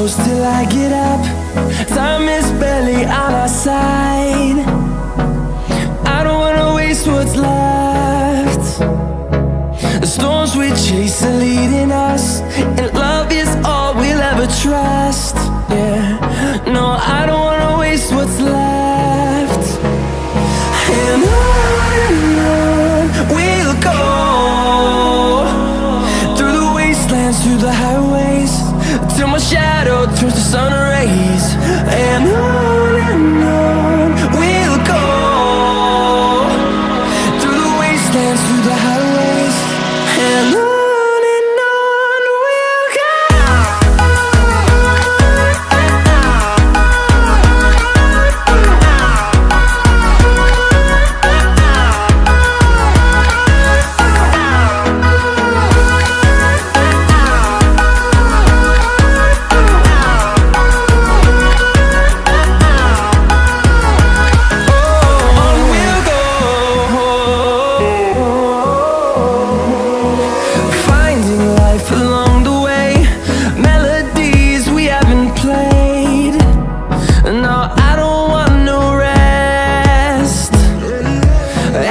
close till I get up. Time is barely on our side. I don't wanna waste what's left. The storms we chase are leading us, and love is all we'll ever trust. Yeah, no, I don't wanna waste what's left. And on we'll go, through the wastelands, through the highways, till my shadow turns to sun rays. And on we'll go, through the wastelands, through the highways, and on we'll go. Along the way, melodies we haven't played. No, I don't want no rest.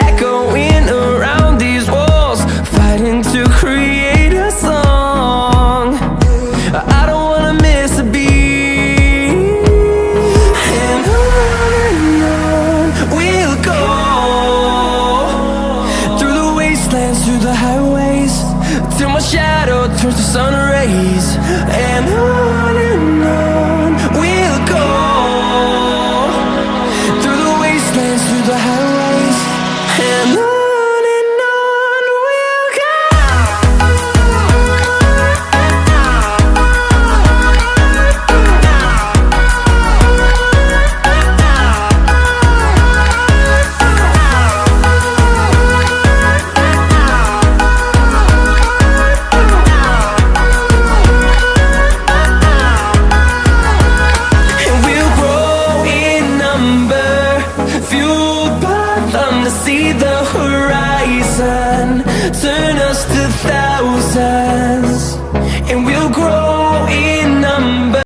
Echoing around these walls, fighting to create a song. I don't wanna miss a beat. And on we'll go, through the wastelands, through the highways, till my shadow turns to sun rays. And